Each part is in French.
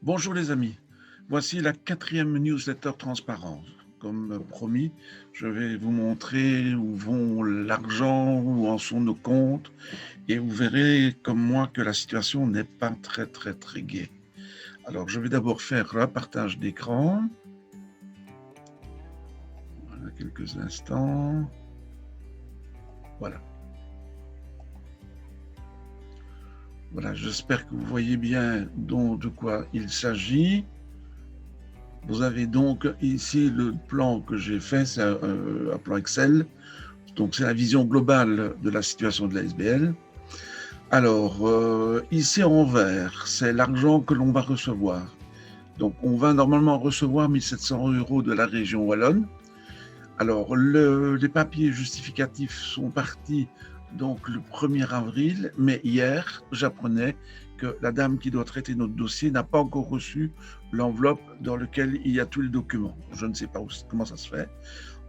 Bonjour les amis, voici la quatrième newsletter transparence. Comme promis, je vais vous montrer où vont l'argent, où en sont nos comptes, et vous verrez comme moi que la situation n'est pas très gaie. Alors je vais d'abord faire le partage d'écran. Voilà, quelques instants. Voilà. Voilà, j'espère que vous voyez bien de quoi il s'agit. Vous avez donc ici le plan que j'ai fait, c'est un plan Excel. Donc, c'est la vision globale de la situation de la SBL. Alors, ici en vert, c'est l'argent que l'on va recevoir. Donc, on va normalement recevoir 1700 € de la région wallonne. Alors, les papiers justificatifs sont partis donc le 1er avril, mais hier, j'apprenais que la dame qui doit traiter notre dossier n'a pas encore reçu l'enveloppe dans laquelle il y a tous les documents. Je ne sais pas comment ça se fait.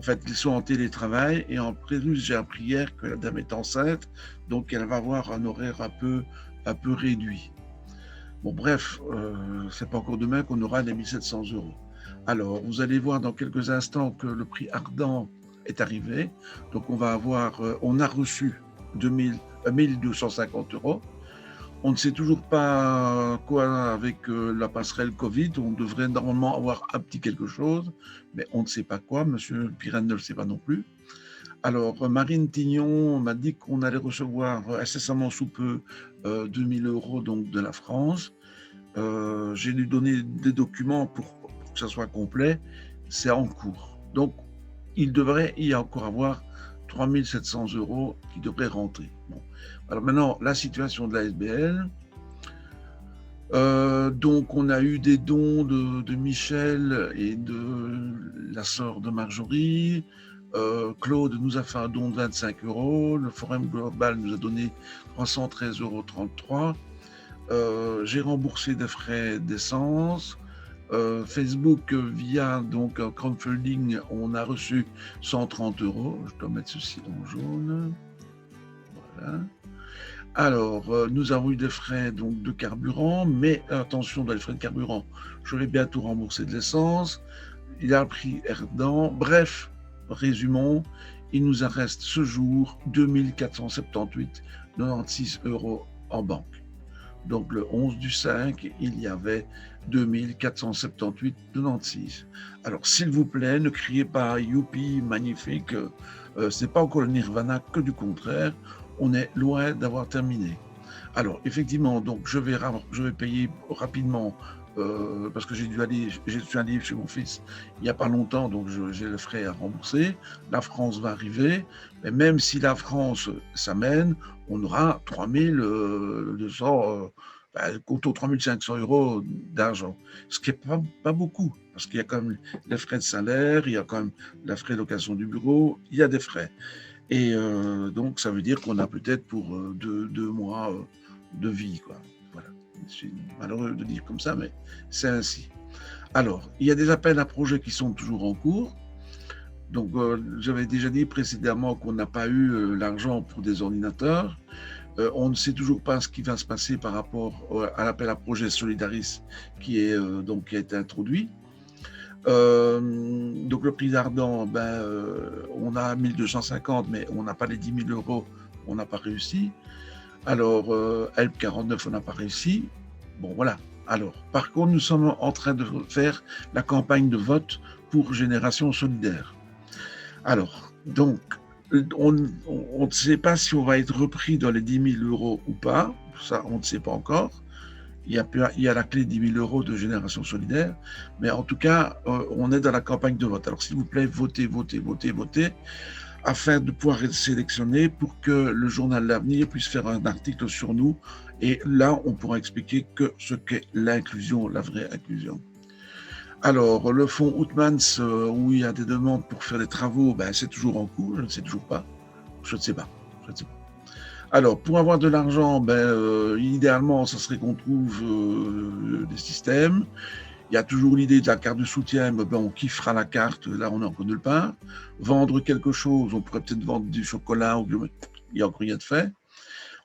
En fait, ils sont en télétravail et en plus, j'ai appris hier que la dame est enceinte, donc elle va avoir un horaire un peu réduit. Bon, bref, c'est pas encore demain qu'on aura les 1700 €. Alors, vous allez voir dans quelques instants que le prix ardent est arrivé. Donc, on a reçu 1250 €. On ne sait toujours pas quoi avec la passerelle Covid. On devrait normalement avoir un petit quelque chose, mais on ne sait pas quoi. Monsieur Pirenne ne le sait pas non plus. Alors, Marine Tignon m'a dit qu'on allait recevoir incessamment sous peu 2000 € donc, de la France. J'ai lui donné des documents pour que ça soit complet. C'est en cours. Donc, il devrait y encore avoir 3700 € qui devraient rentrer. Bon. Alors maintenant, la situation de la SBL. Donc, on a eu des dons de Michel et de la sœur de Marjorie. Claude nous a fait un don de 25 €. Le Forum Global nous a donné 313,33 €. J'ai remboursé des frais d'essence. Facebook, via donc un crowdfunding, on a reçu 130 €. Je dois mettre ceci en jaune. Voilà. Alors, nous avons eu des frais donc, de carburant, mais attention, dans les frais de carburant, je vais bientôt rembourser de l'essence. Il y a le prix ardent. Bref, résumons, il nous en reste ce jour 2478,96 € en banque. Donc le 11 du 5, il y avait 2478,96 €. Alors s'il vous plaît, ne criez pas youpi, magnifique, c'est pas encore le nirvana, que du contraire, on est loin d'avoir terminé. Alors effectivement, donc je vais payer rapidement parce que j'ai dû aller chez mon fils il n'y a pas longtemps, donc j'ai le frais à rembourser. La France va arriver, mais même si la France s'amène, on aura 3200, autour de 3500 € d'argent, ce qui n'est pas beaucoup, parce qu'il y a quand même les frais de salaire, il y a quand même les frais de location du bureau, il y a des frais. Et donc, ça veut dire qu'on a peut-être pour 2 mois de vie, quoi. Voilà. C'est malheureux de dire comme ça, mais c'est ainsi. Alors, il y a des appels à projets qui sont toujours en cours. Donc, j'avais déjà dit précédemment qu'on n'a pas eu l'argent pour des ordinateurs. On ne sait toujours pas ce qui va se passer par rapport à l'appel à projet Solidaris qui a été introduit. Donc le prix d'Ardent, on a 1250, mais on n'a pas les 10 000 €, on n'a pas réussi. Alors, Help 49, on n'a pas réussi. Bon, voilà. Alors, par contre, nous sommes en train de faire la campagne de vote pour Génération Solidaire. Alors, donc, on ne sait pas si on va être repris dans les 10 000 € ou pas. Ça, on ne sait pas encore. Il y a la clé 10 000 € de Génération Solidaire, mais en tout cas, on est dans la campagne de vote. Alors, s'il vous plaît, votez, afin de pouvoir être sélectionné pour que le journal L'Avenir puisse faire un article sur nous. Et là, on pourra expliquer ce qu'est l'inclusion, la vraie inclusion. Alors, le fonds Outmans, où il y a des demandes pour faire des travaux, c'est toujours en cours, je ne sais toujours pas. Je ne sais pas. Alors, pour avoir de l'argent, idéalement, ça serait qu'on trouve des systèmes. Il y a toujours l'idée de la carte de soutien, mais qui fera la carte? Là, on est encore nulle part. Vendre quelque chose, on pourrait peut-être vendre du chocolat, il n'y a encore rien de fait.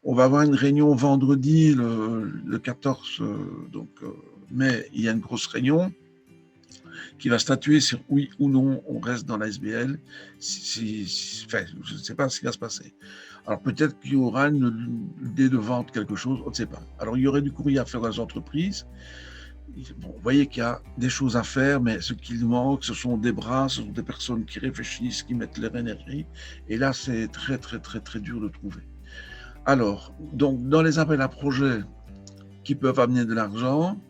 On va avoir une réunion vendredi, le 14, mais il y a une grosse réunion qui va statuer sur oui ou non on reste dans la SBL. Enfin, je ne sais pas ce qui va se passer. Alors peut-être qu'il y aura une idée de vente, quelque chose, on ne sait pas. Alors il y aurait du courrier à faire dans les entreprises. Bon, vous voyez qu'il y a des choses à faire, mais ce qu'il manque, ce sont des bras, ce sont des personnes qui réfléchissent, qui mettent leur énergie. Et là, c'est très, très, très, très dur de trouver. Alors, donc, dans les appels à projets qui peuvent amener de l'argent,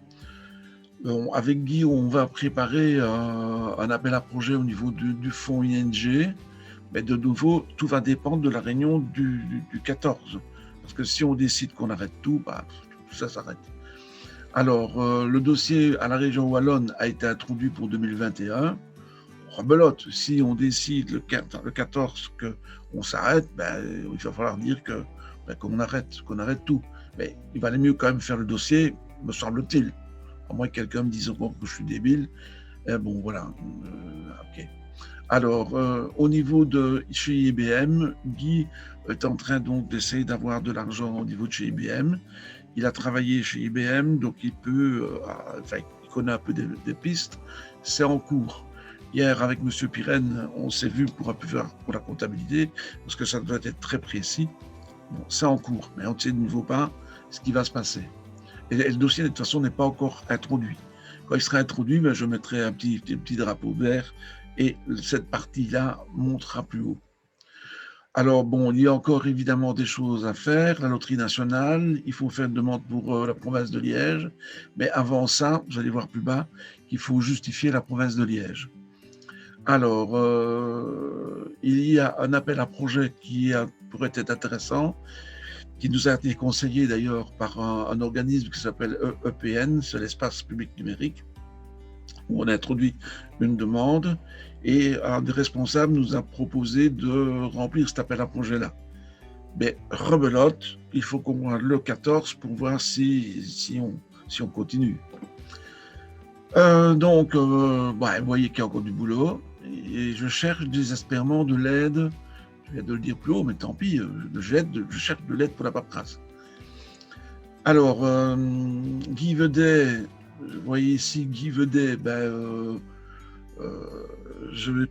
avec Guy, on va préparer un appel à projet au niveau du fonds ING. Mais de nouveau, tout va dépendre de la réunion du 14. Parce que si on décide qu'on arrête tout, bah, ça s'arrête. Alors, le dossier à la région Wallonne a été introduit pour 2021. Rebelote, si on décide le 14 qu'on s'arrête, ben, il va falloir dire qu'on arrête tout. Mais il valait mieux quand même faire le dossier, me semble-t-il. À moins que quelqu'un me dise encore que je suis débile. Bon, voilà. Ok. Alors, au niveau de chez IBM, Guy est en train donc d'essayer d'avoir de l'argent au niveau de chez IBM. Il a travaillé chez IBM, donc il connaît un peu des pistes. C'est en cours. Hier, avec M. Pirenne, on s'est vu pour la comptabilité, parce que ça doit être très précis. Bon, c'est en cours, mais on ne sait de nouveau pas ce qui va se passer. Et le dossier, de toute façon, n'est pas encore introduit. Quand il sera introduit, je mettrai un petit drapeau vert et cette partie-là montera plus haut. Alors, bon, il y a encore évidemment des choses à faire. La loterie nationale, il faut faire une demande pour la province de Liège. Mais avant ça, vous allez voir plus bas, qu'il faut justifier la province de Liège. Alors, il y a un appel à projet qui pourrait être intéressant, qui nous a été conseillé d'ailleurs par un organisme qui s'appelle EPN, c'est l'espace public numérique, où on a introduit une demande et un des responsables nous a proposé de remplir cet appel à projet-là. Mais rebelote, il faut qu'on voit le 14 pour voir si on continue. Donc, vous voyez qu'il y a encore du boulot et je cherche désespérément de l'aide. Je viens de le dire plus haut, mais tant pis, je cherche de l'aide pour la paperasse. Alors, Guy Vedet, vous voyez ici Guy Vedet,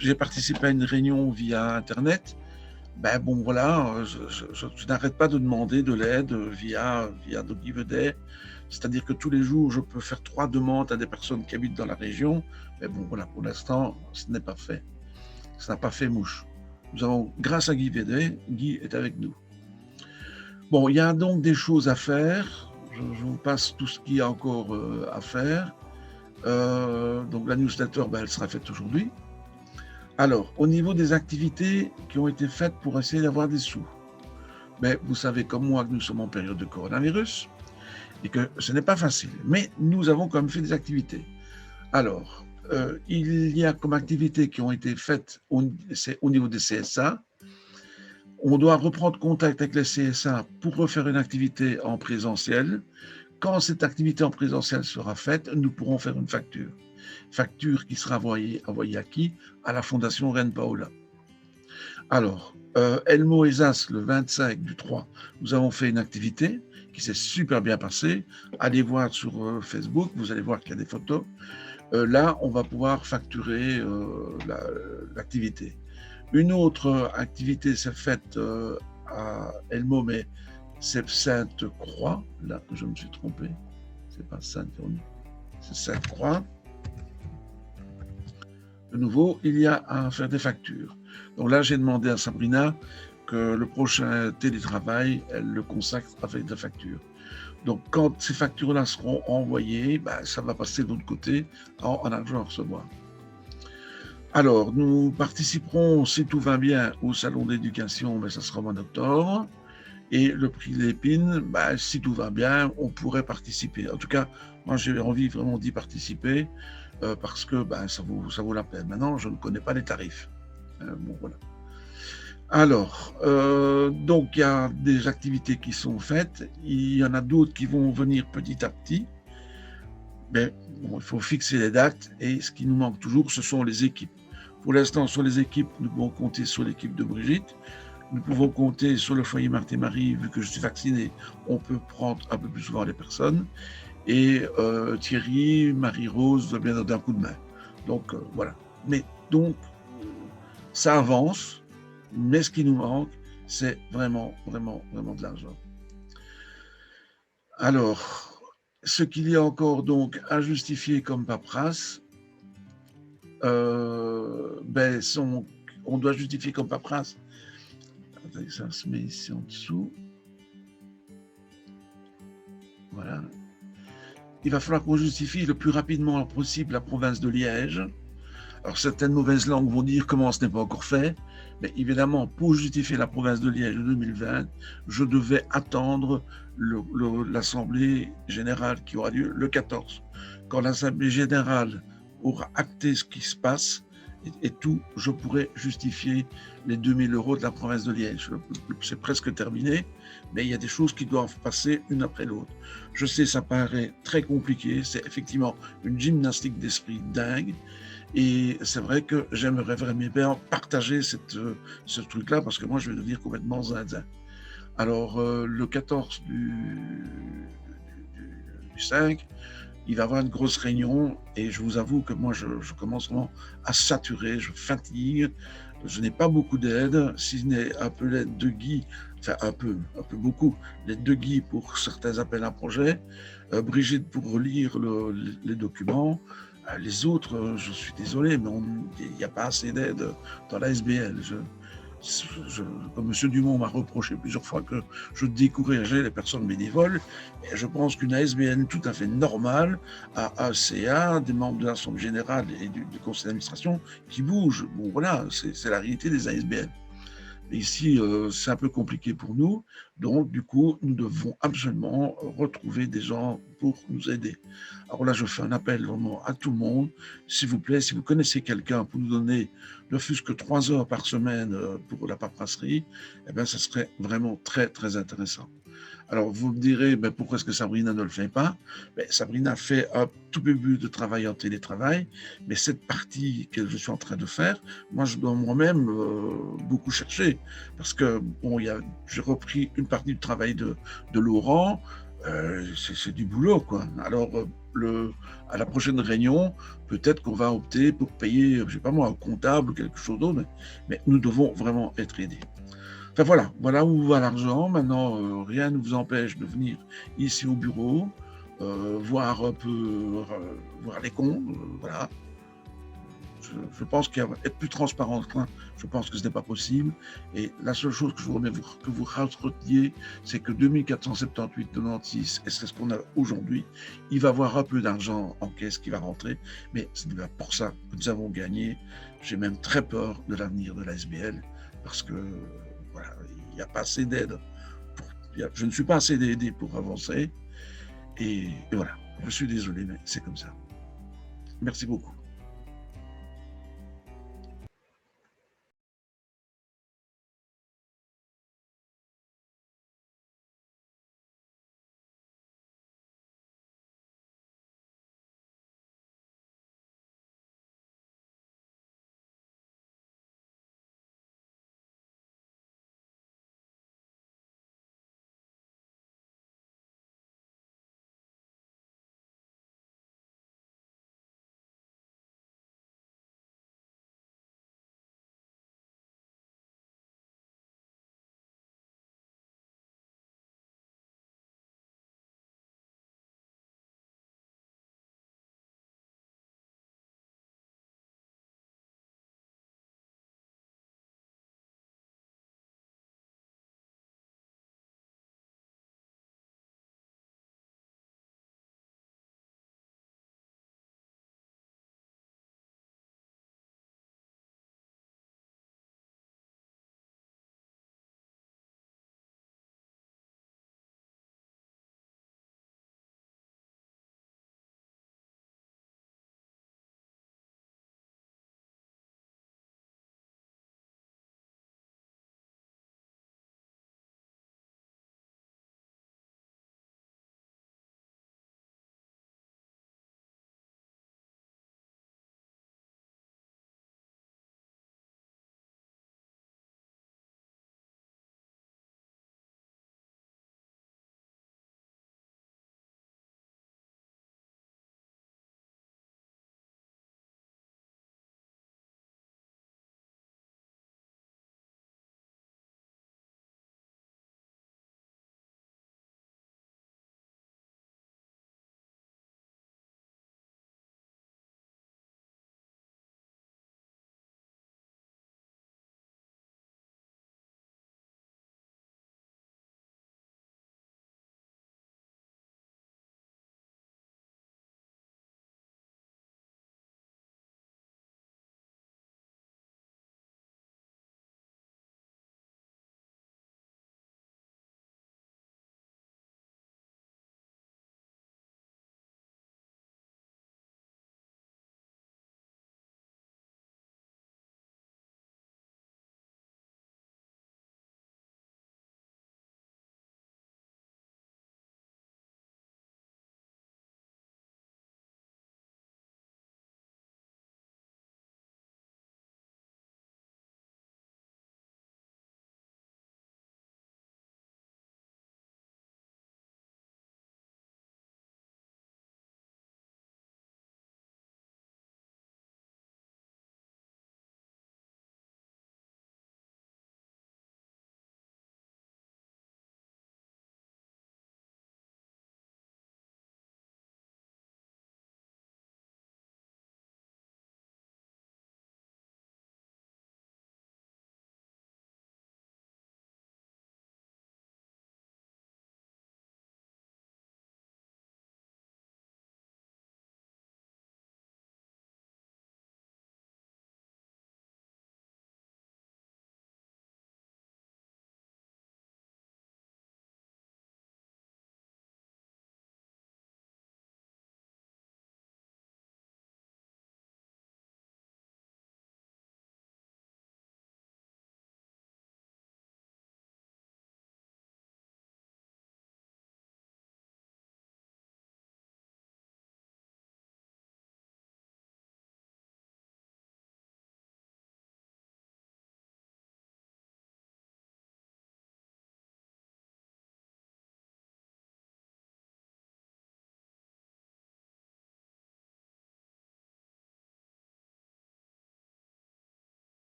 j'ai participé à une réunion via Internet. Bon, voilà, je n'arrête pas de demander de l'aide via Guy Vedet. C'est-à-dire que tous les jours, je peux faire 3 demandes à des personnes qui habitent dans la région. Mais bon, voilà, pour l'instant, ce n'est pas fait. Ça n'a pas fait mouche. Nous avons, grâce à Guy Vedet, Guy est avec nous. Bon, il y a donc des choses à faire. Je vous passe tout ce qu'il y a encore à faire. Donc la newsletter, elle sera faite aujourd'hui. Alors, au niveau des activités qui ont été faites pour essayer d'avoir des sous, vous savez comme moi que nous sommes en période de coronavirus et que ce n'est pas facile. Mais nous avons quand même fait des activités. Alors, il y a comme activités qui ont été faites au niveau des CSA. On doit reprendre contact avec les CSA pour refaire une activité en présentiel. Quand cette activité en présentiel sera faite, nous pourrons faire une facture. Facture qui sera envoyée à qui? À la Fondation Reine Paola. Alors, Elmo et Zas, le 25 du 3, nous avons fait une activité qui s'est super bien passée. Allez voir sur Facebook, vous allez voir qu'il y a des photos. Là, on va pouvoir facturer l'activité. Une autre activité s'est faite à Elmo, mais c'est Sainte-Croix. Là, je me suis trompé. C'est pas Sainte-Croix, c'est Sainte-Croix. De nouveau, il y a à faire des factures. Donc là, j'ai demandé à Sabrina que le prochain télétravail, elle le consacre avec des factures. Donc, quand ces factures-là seront envoyées, ça va passer de l'autre côté en argent à recevoir. Alors, nous participerons, si tout va bien, au salon d'éducation, mais ça sera au mois d'octobre. Et le prix de l'épine, si tout va bien, on pourrait participer. En tout cas, moi, j'ai envie vraiment d'y participer parce que ça vaut la peine. Maintenant, je ne connais pas les tarifs. Bon, voilà. Alors, donc, il y a des activités qui sont faites. Il y en a d'autres qui vont venir petit à petit. Mais bon, il faut fixer les dates. Et ce qui nous manque toujours, ce sont les équipes. Pour l'instant, sur les équipes, nous pouvons compter sur l'équipe de Brigitte. Nous pouvons compter sur le foyer Marthe et Marie. Vu que je suis vacciné, on peut prendre un peu plus souvent les personnes. et Thierry, Marie-Rose doivent bien donner un coup de main. Donc voilà. Mais donc, ça avance, mais ce qui nous manque, c'est vraiment, vraiment, vraiment de l'argent. Alors, ce qu'il y a encore donc à justifier comme paperasse, on doit justifier comme paperasse. Attendez, ça se met ici en dessous. Voilà. Il va falloir qu'on justifie le plus rapidement possible la province de Liège. Alors certaines mauvaises langues vont dire comment ce n'est pas encore fait, mais évidemment, pour justifier la province de Liège de 2020, je devais attendre l'Assemblée générale qui aura lieu le 14. Quand l'Assemblée générale aura acté ce qui se passe et tout, je pourrai justifier les 2000 € de la province de Liège. C'est presque terminé, mais il y a des choses qui doivent passer une après l'autre. Je sais, ça paraît très compliqué, c'est effectivement une gymnastique d'esprit dingue, et c'est vrai que j'aimerais vraiment bien partager ce truc-là, parce que moi, je vais devenir complètement zinzin. Alors, le 14 du 5, il va y avoir une grosse réunion, et je vous avoue que moi, je commence vraiment à saturer, je fatigue, je n'ai pas beaucoup d'aide, si ce n'est un peu l'aide de Guy, enfin un peu beaucoup, l'aide de Guy pour certains appels à projets, Brigitte pour relire les documents. Les autres, je suis désolé, mais il n'y a pas assez d'aide dans la SBL. Comme M. Dumont m'a reproché plusieurs fois que je décourageais les personnes bénévoles, et je pense qu'une ASBL tout à fait normale a un CA, des membres de l'Assemblée générale et du conseil d'administration qui bougent. Bon, voilà, c'est la réalité des ASBL. Mais ici, c'est un peu compliqué pour nous, donc du coup, nous devons absolument retrouver des gens pour nous aider. Alors là, je fais un appel vraiment à tout le monde. S'il vous plaît, si vous connaissez quelqu'un pour nous donner ne fût-ce que 3 heures par semaine pour la paperasserie, eh bien, ça serait vraiment très, très intéressant. Alors, vous me direz, pourquoi est-ce que Sabrina ne le fait pas? Sabrina fait un tout début de travail en télétravail, mais cette partie que je suis en train de faire, moi, je dois moi-même beaucoup chercher, parce que bon, j'ai repris une partie du travail de Laurent, c'est du boulot, quoi. Alors, à la prochaine réunion, peut-être qu'on va opter pour payer, je sais pas moi, un comptable ou quelque chose d'autre, mais nous devons vraiment être aidés. Enfin voilà où va l'argent. Maintenant, rien ne vous empêche de venir ici au bureau, voir un peu, voir les comptes, voilà. Je pense qu'être plus transparent, je pense que ce n'est pas possible. Et la seule chose que je voudrais que vous reteniez, c'est que 2478,96, et c'est ce qu'on a aujourd'hui, il va y avoir un peu d'argent en caisse qui va rentrer, mais ce n'est pas pour ça que nous avons gagné. J'ai même très peur de l'avenir de la SBL, parce que voilà, il n'y a pas assez d'aide. Je ne suis pas assez aidé pour avancer. Et voilà, je suis désolé, mais c'est comme ça. Merci beaucoup.